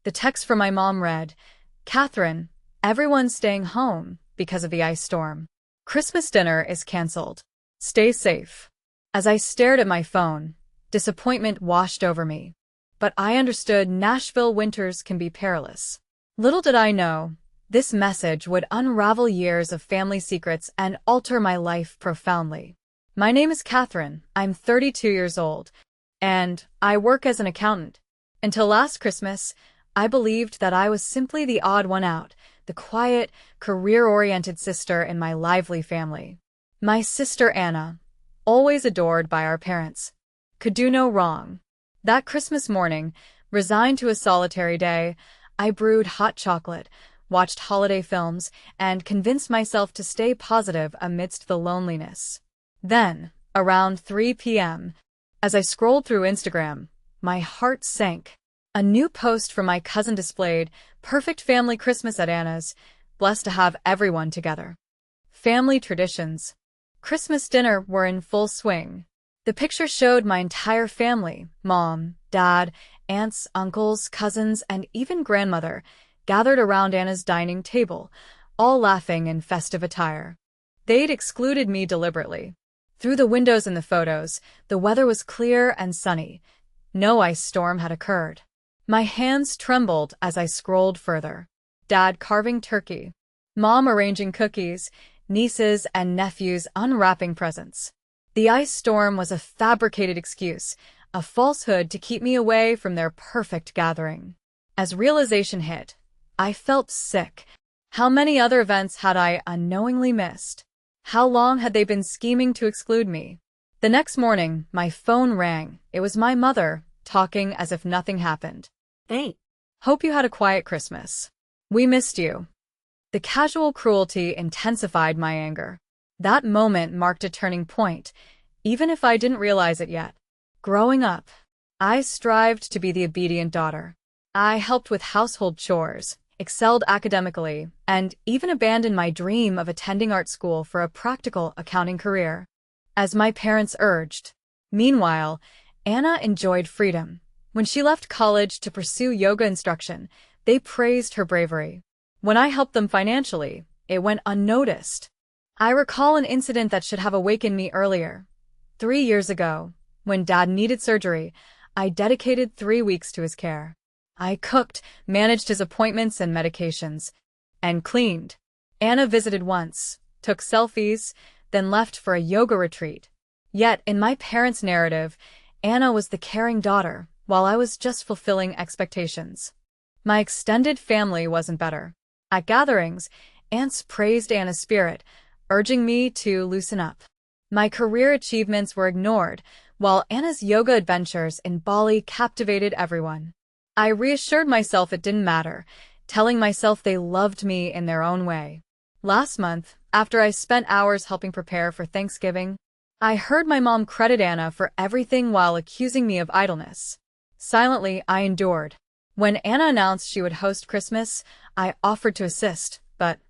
The text from my mom read, "Catherine, everyone's staying home because of the ice storm. Christmas dinner is canceled. Stay safe." As I stared at my phone, disappointment washed over me. But I understood Nashville winters can be perilous. Little did I know, this message would unravel years of family secrets and alter my life profoundly. My name is Catherine, I'm 32 years old, and I work as an accountant. Until last Christmas, I believed that I was simply the odd one out, the quiet, career-oriented sister in my lively family. My sister Anna, always adored by our parents, could do no wrong. That Christmas morning, resigned to a solitary day, I brewed hot chocolate, watched holiday films, and convinced myself to stay positive amidst the loneliness. Then, around 3 p.m., as I scrolled through Instagram, my heart sank. A new post from my cousin displayed, "Perfect family Christmas at Anna's. Blessed to have everyone together." Family traditions. Christmas dinner were in full swing. The picture showed my entire family, mom, dad, aunts, uncles, cousins, and even grandmother, gathered around Anna's dining table, all laughing in festive attire. They'd excluded me deliberately. Through the windows in the photos, the weather was clear and sunny. No ice storm had occurred. My hands trembled as I scrolled further. Dad carving turkey, mom arranging cookies, nieces and nephews unwrapping presents. The ice storm was a fabricated excuse, a falsehood to keep me away from their perfect gathering. As realization hit, I felt sick. How many other events had I unknowingly missed? How long had they been scheming to exclude me? The next morning, my phone rang. It was my mother, talking as if nothing happened. "Hey, Hope you had a quiet Christmas. We missed you." The casual cruelty intensified my anger. That moment marked a turning point, even if I didn't realize it yet. Growing up, I strived to be the obedient daughter. I helped with household chores, excelled academically, and even abandoned my dream of attending art school for a practical accounting career, as my parents urged. Meanwhile, Anna enjoyed freedom. When she left college to pursue yoga instruction, they praised her bravery. When I helped them financially, it went unnoticed. I recall an incident that should have awakened me earlier. 3 years ago, when Dad needed surgery, I dedicated 3 weeks to his care. I cooked, managed his appointments and medications, and cleaned. Anna visited once, took selfies, then left for a yoga retreat. Yet, in my parents' narrative, Anna was the caring daughter, while I was just fulfilling expectations. My extended family wasn't better. At gatherings, aunts praised Anna's spirit, urging me to loosen up. My career achievements were ignored, while Anna's yoga adventures in Bali captivated everyone. I reassured myself it didn't matter, telling myself they loved me in their own way. Last month, after I spent hours helping prepare for Thanksgiving, I heard my mom credit Anna for everything while accusing me of idleness. Silently, I endured. When Anna announced she would host Christmas, I offered to assist, but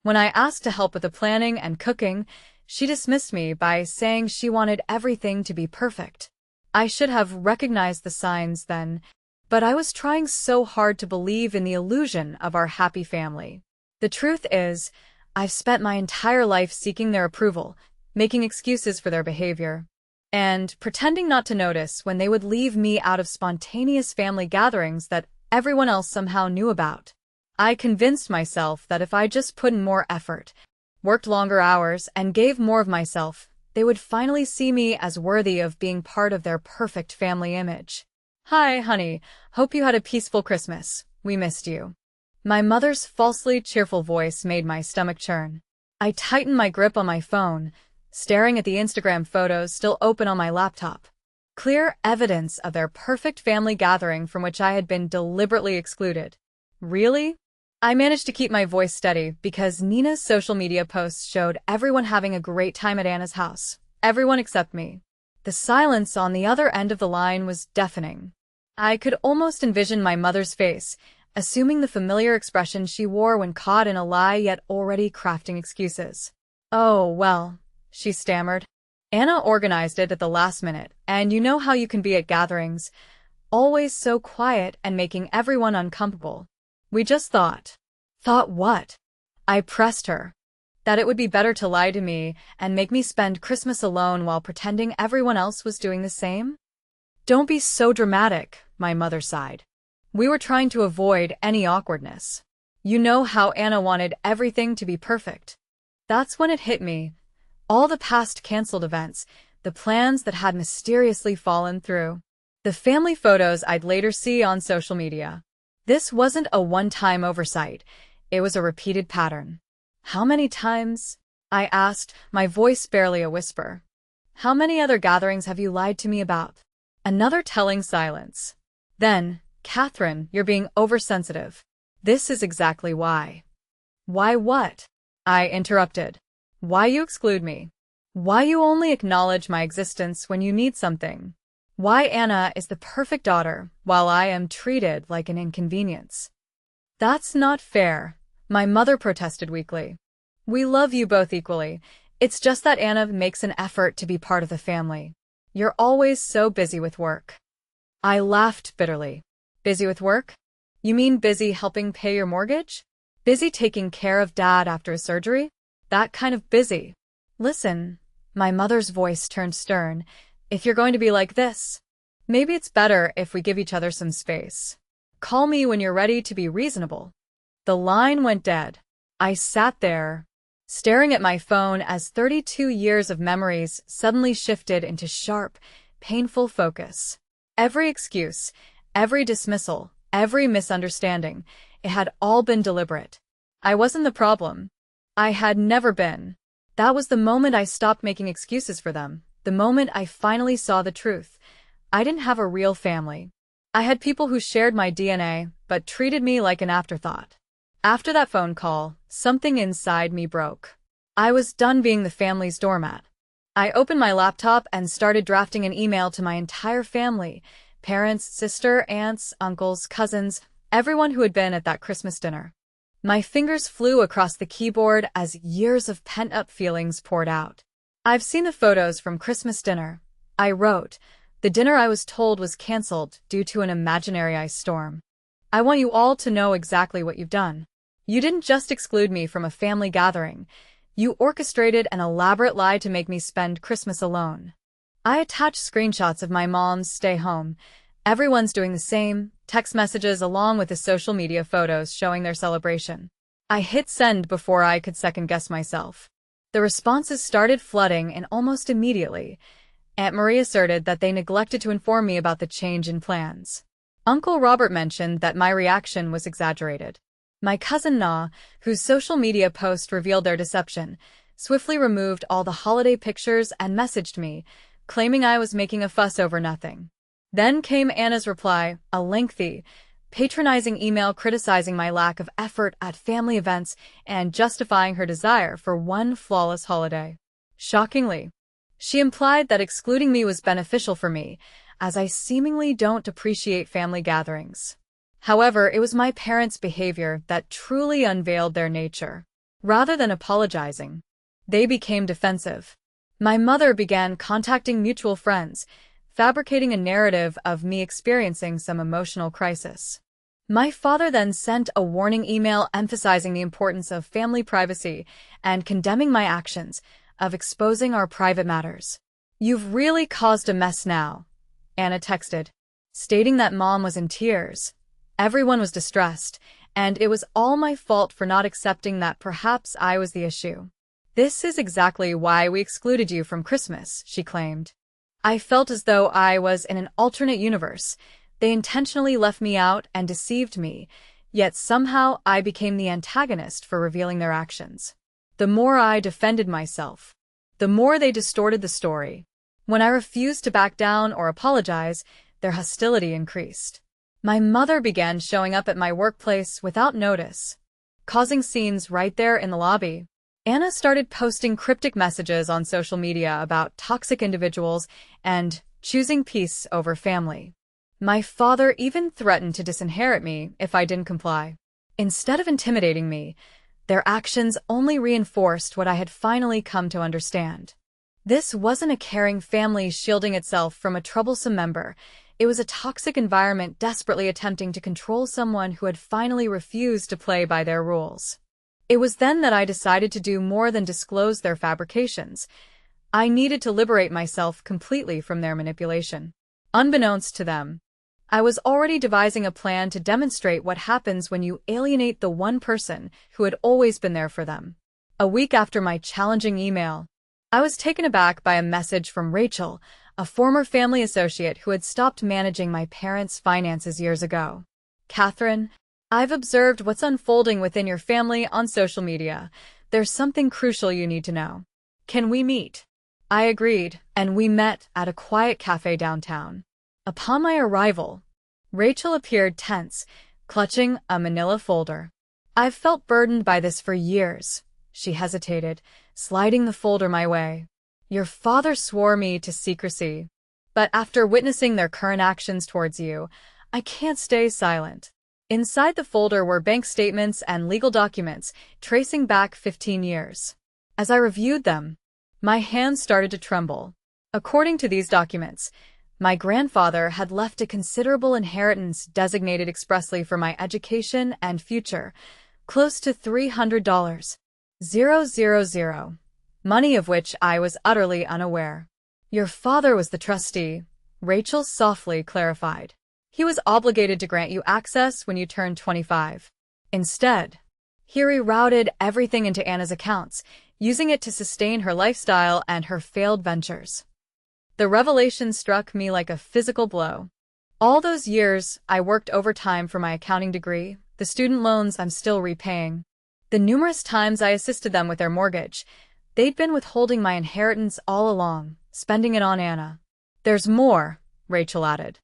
when I asked to help with the planning and cooking, she dismissed me by saying she wanted everything to be perfect. I should have recognized the signs then, but I was trying so hard to believe in the illusion of our happy family. The truth is, I've spent my entire life seeking their approval, making excuses for their behavior, and pretending not to notice when they would leave me out of spontaneous family gatherings that everyone else somehow knew about. I convinced myself that if I just put in more effort, worked longer hours, and gave more of myself, they would finally see me as worthy of being part of their perfect family image. "Hi, honey. Hope you had a peaceful Christmas. We missed you." My mother's falsely cheerful voice made my stomach churn. I tightened my grip on my phone, staring at the Instagram photos still open on my laptop. Clear evidence of their perfect family gathering from which I had been deliberately excluded. Really? I managed to keep my voice steady because Nina's social media posts showed everyone having a great time at Anna's house. Everyone except me. The silence on the other end of the line was deafening. I could almost envision my mother's face, assuming the familiar expression she wore when caught in a lie yet already crafting excuses. "Oh, well," she stammered. "Anna organized it at the last minute, and you know how you can be at gatherings. always so quiet and making everyone uncomfortable. We just thought. Thought what? I pressed her. That it would be better to lie to me and make me spend Christmas alone while pretending everyone else was doing the same? Don't be so dramatic, my mother sighed. We were trying to avoid any awkwardness. You know how Anna wanted everything to be perfect. That's when it hit me. All the past canceled events, the plans that had mysteriously fallen through. The family photos I'd later see on social media. This wasn't a one-time oversight. It was a repeated pattern. How many times? I asked, my voice barely a whisper. How many other gatherings have you lied to me about? Another telling silence. Then, Catherine, you're being oversensitive. This is exactly why. Why what? I interrupted. Why you exclude me? Why you only acknowledge my existence when you need something? Why Anna is the perfect daughter, while I am treated like an inconvenience? That's not fair, my mother protested weakly. We love you both equally. It's just that Anna makes an effort to be part of the family. You're always so busy with work. I laughed bitterly. Busy with work? You mean busy helping pay your mortgage? Busy taking care of Dad after his surgery? That kind of busy. Listen, my mother's voice turned stern. If you're going to be like this, maybe it's better if we give each other some space. Call me when you're ready to be reasonable. The line went dead. I sat there, staring at my phone as 32 years of memories suddenly shifted into sharp, painful focus. Every excuse, every dismissal, every misunderstanding, it had all been deliberate. I wasn't the problem. I had never been. That was the moment I stopped making excuses for them, the moment I finally saw the truth. I didn't have a real family. I had people who shared my DNA, but treated me like an afterthought. After that phone call, something inside me broke. I was done being the family's doormat. I opened my laptop and started drafting an email to my entire family, parents, sister, aunts, uncles, cousins, everyone who had been at that Christmas dinner. My fingers flew across the keyboard as years of pent-up feelings poured out. I've seen the photos from Christmas dinner. I wrote. The dinner I was told was canceled due to an imaginary ice storm. I want you all to know exactly what you've done. You didn't just exclude me from a family gathering. You orchestrated an elaborate lie to make me spend Christmas alone. I attached screenshots of my mom's stay home. Everyone's doing the same, text messages along with the social media photos showing their celebration. I hit send before I could second-guess myself. The responses started flooding and almost immediately. Aunt Marie asserted that they neglected to inform me about the change in plans. Uncle Robert mentioned that my reaction was exaggerated. My cousin Na, whose social media post revealed their deception, swiftly removed all the holiday pictures and messaged me, claiming I was making a fuss over nothing. Then came Anna's reply, a lengthy, patronizing email criticizing my lack of effort at family events and justifying her desire for one flawless holiday. Shockingly, she implied that excluding me was beneficial for me, as I seemingly don't appreciate family gatherings. However, it was my parents' behavior that truly unveiled their nature. Rather than apologizing, they became defensive. My mother began contacting mutual friends, fabricating a narrative of me experiencing some emotional crisis. My father then sent a warning email emphasizing the importance of family privacy and condemning my actions, of exposing our private matters. You've really caused a mess now, Anna texted, stating that Mom was in tears. Everyone was distressed, and it was all my fault for not accepting that perhaps I was the issue. This is exactly why we excluded you from Christmas, she claimed. I felt as though I was in an alternate universe. They intentionally left me out and deceived me, yet somehow I became the antagonist for revealing their actions. The more I defended myself, the more they distorted the story. When I refused to back down or apologize, their hostility increased. My mother began showing up at my workplace without notice, causing scenes right there in the lobby. Anna started posting cryptic messages on social media about toxic individuals and choosing peace over family. My father even threatened to disinherit me if I didn't comply. Instead of intimidating me, their actions only reinforced what I had finally come to understand. This wasn't a caring family shielding itself from a troublesome member. It was a toxic environment desperately attempting to control someone who had finally refused to play by their rules. It was then that I decided to do more than disclose their fabrications. I needed to liberate myself completely from their manipulation. Unbeknownst to them, I was already devising a plan to demonstrate what happens when you alienate the one person who had always been there for them. A week after my challenging email, I was taken aback by a message from Rachel, a former family associate who had stopped managing my parents' finances years ago. "Catherine, I've observed what's unfolding within your family on social media. There's something crucial you need to know. Can we meet?" I agreed, and we met at a quiet cafe downtown. Upon my arrival, Rachel appeared tense, clutching a manila folder. "I've felt burdened by this for years," she hesitated, sliding the folder my way. "Your father swore me to secrecy, but after witnessing their current actions towards you, I can't stay silent." Inside the folder were bank statements and legal documents tracing back 15 years. As I reviewed them, my hands started to tremble. According to these documents, my grandfather had left a considerable inheritance designated expressly for my education and future, close to $300,000, money of which I was utterly unaware. "Your father was the trustee," Rachel softly clarified. "He was obligated to grant you access when you turned 25. Instead, he rerouted everything into Anna's accounts, using it to sustain her lifestyle and her failed ventures." The revelation struck me like a physical blow. All those years, I worked overtime for my accounting degree, the student loans I'm still repaying, the numerous times I assisted them with their mortgage. They'd been withholding my inheritance all along, spending it on Anna. "There's more," Rachel added.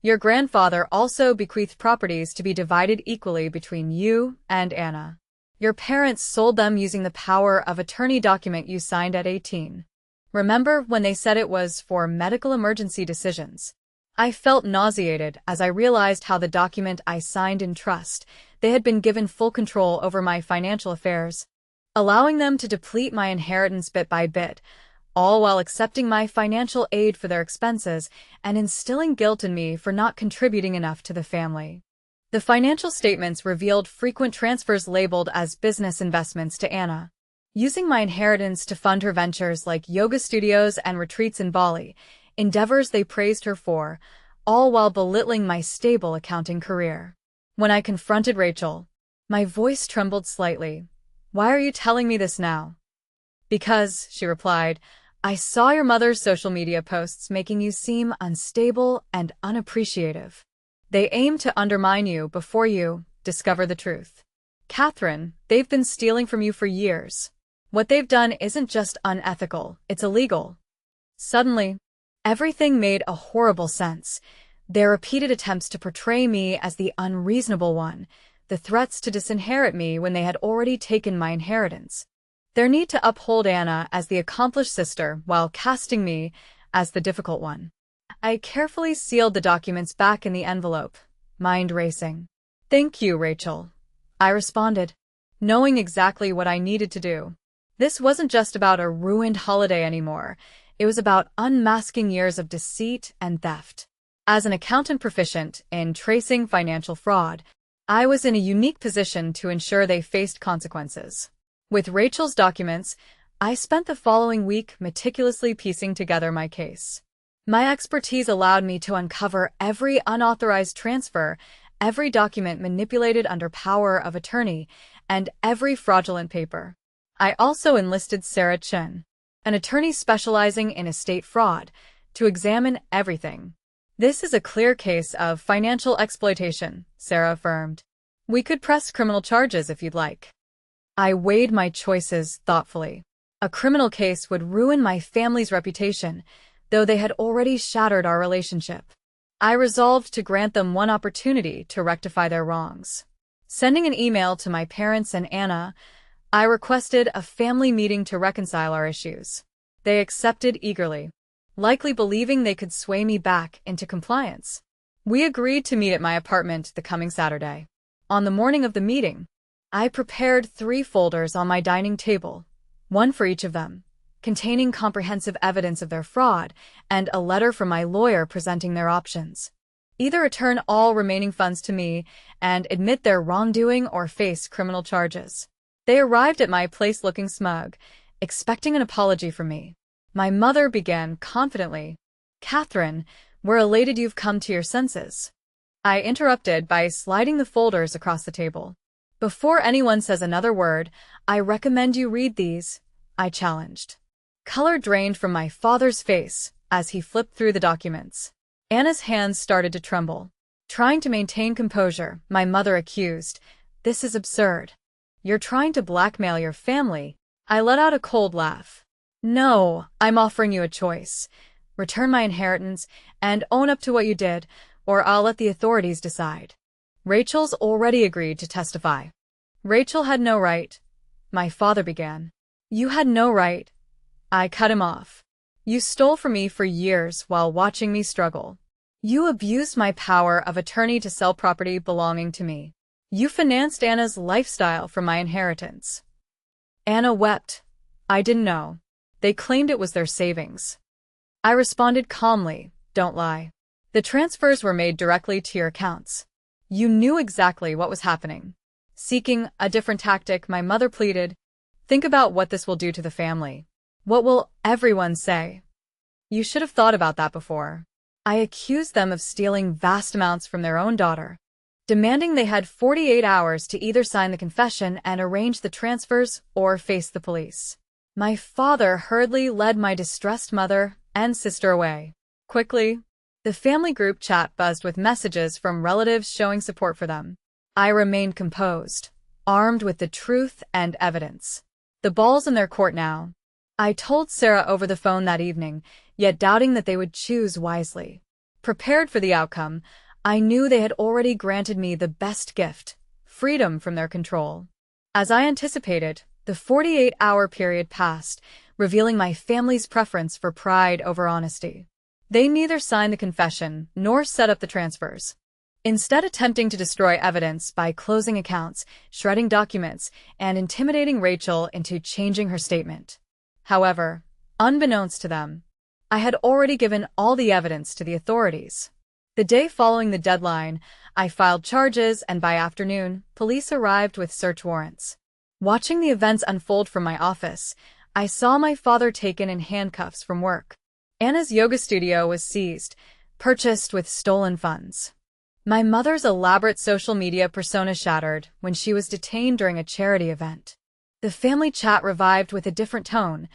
"Your grandfather also bequeathed properties to be divided equally between you and Anna. Your parents sold them using the power of attorney document you signed at 18. Remember when they said it was for medical emergency decisions?" I felt nauseated as I realized how the document I signed in trust, they had been given full control over my financial affairs, allowing them to deplete my inheritance bit by bit, all while accepting my financial aid for their expenses and instilling guilt in me for not contributing enough to the family. The financial statements revealed frequent transfers labeled as business investments to Anna, using my inheritance to fund her ventures like yoga studios and retreats in Bali, endeavors they praised her for, all while belittling my stable accounting career. When I confronted Rachel, my voice trembled slightly. "Why are you telling me this now?" "Because," she replied, "I saw your mother's social media posts making you seem unstable and unappreciative. They aim to undermine you before you discover the truth. Catherine, they've been stealing from you for years. What they've done isn't just unethical, it's illegal." Suddenly, everything made a horrible sense. Their repeated attempts to portray me as the unreasonable one, the threats to disinherit me when they had already taken my inheritance, their need to uphold Anna as the accomplished sister while casting me as the difficult one. I carefully sealed the documents back in the envelope, mind racing. "Thank you, Rachel," I responded, knowing exactly what I needed to do. This wasn't just about a ruined holiday anymore. It was about unmasking years of deceit and theft. As an accountant proficient in tracing financial fraud, I was in a unique position to ensure they faced consequences. With Rachel's documents, I spent the following week meticulously piecing together my case. My expertise allowed me to uncover every unauthorized transfer, every document manipulated under power of attorney, and every fraudulent paper. I also enlisted Sarah Chen, an attorney specializing in estate fraud, to examine everything. "This is a clear case of financial exploitation," Sarah affirmed. "We could press criminal charges if you'd like." I weighed my choices thoughtfully. A criminal case would ruin my family's reputation, though they had already shattered our relationship. I resolved to grant them one opportunity to rectify their wrongs. Sending an email to my parents and Anna, I requested a family meeting to reconcile our issues. They accepted eagerly, likely believing they could sway me back into compliance. We agreed to meet at my apartment the coming Saturday. On the morning of the meeting, I prepared 3 folders on my dining table, one for each of them, containing comprehensive evidence of their fraud and a letter from my lawyer presenting their options. Either return all remaining funds to me and admit their wrongdoing or face criminal charges. They arrived at my place looking smug, expecting an apology from me. My mother began confidently, "Catherine, we're elated you've come to your senses." I interrupted by sliding the folders across the table. "Before anyone says another word, I recommend you read these," I challenged. Color drained from my father's face as he flipped through the documents. Anna's hands started to tremble. Trying to maintain composure, my mother accused, "This is absurd. You're trying to blackmail your family." I let out a cold laugh. "No, I'm offering you a choice. Return my inheritance and own up to what you did, or I'll let the authorities decide." Rachel's already agreed to testify. "Rachel had no right," my father began. "You had no right." I cut him off. "You stole from me for years while watching me struggle. You abused my power of attorney to sell property belonging to me. You financed Anna's lifestyle from my inheritance." Anna wept. "I didn't know. They claimed it was their savings." I responded calmly, "Don't lie. The transfers were made directly to your accounts. You knew exactly what was happening." Seeking a different tactic, my mother pleaded, "Think about what this will do to the family. What will everyone say? You should have thought about that before." I accused them of stealing vast amounts from their own daughter, demanding they had 48 hours to either sign the confession and arrange the transfers or face the police. My father hurriedly led my distressed mother and sister away. Quickly, the family group chat buzzed with messages from relatives showing support for them. I remained composed, armed with the truth and evidence. The ball's in their court now. I told Sarah over the phone that evening, yet doubting that they would choose wisely. Prepared for the outcome, I knew they had already granted me the best gift, freedom from their control. As I anticipated, the 48-hour period passed, revealing my family's preference for pride over honesty. They neither signed the confession nor set up the transfers, instead attempting to destroy evidence by closing accounts, shredding documents, and intimidating Rachel into changing her statement. However, unbeknownst to them, I had already given all the evidence to the authorities. The day following the deadline, I filed charges, and by afternoon, police arrived with search warrants. Watching the events unfold from my office, I saw my father taken in handcuffs from work. Anna's yoga studio was seized, purchased with stolen funds. My mother's elaborate social media persona shattered when she was detained during a charity event. The family chat revived with a different tone.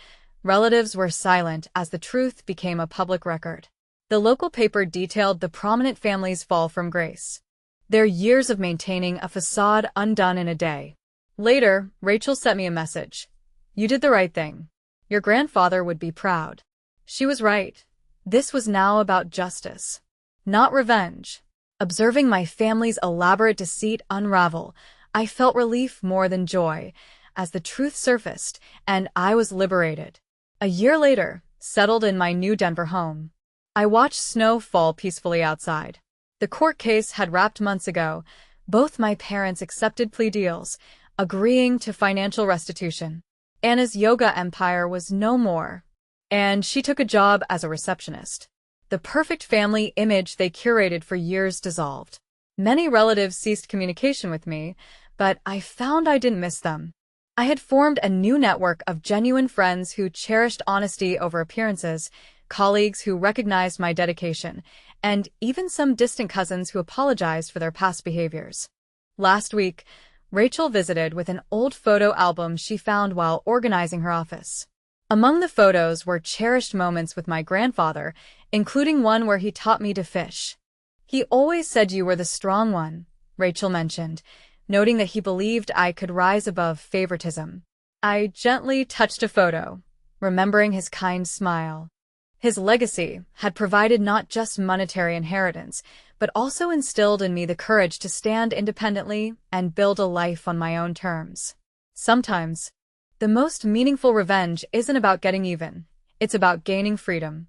Relatives were silent as the truth became a public record. The local paper detailed the prominent family's fall from grace, their years of maintaining a facade undone in a day. Later, Rachel sent me a message. "You did the right thing. Your grandfather would be proud." She was right. This was now about justice, not revenge. Observing my family's elaborate deceit unravel, I felt relief more than joy, as the truth surfaced and I was liberated. A year later, settled in my new Denver home, I watched snow fall peacefully outside. The court case had wrapped months ago. Both my parents accepted plea deals, agreeing to financial restitution. Anna's yoga empire was no more, and she took a job as a receptionist. The perfect family image they curated for years dissolved. Many relatives ceased communication with me, but I found I didn't miss them. I had formed a new network of genuine friends who cherished honesty over appearances, colleagues who recognized my dedication, and even some distant cousins who apologized for their past behaviors. Last week, Rachel visited with an old photo album she found while organizing her office. Among the photos were cherished moments with my grandfather, including one where he taught me to fish. "He always said you were the strong one," Rachel mentioned, noting that he believed I could rise above favoritism. I gently touched a photo, remembering his kind smile. His legacy had provided not just monetary inheritance, but also instilled in me the courage to stand independently and build a life on my own terms. Sometimes, the most meaningful revenge isn't about getting even, it's about gaining freedom.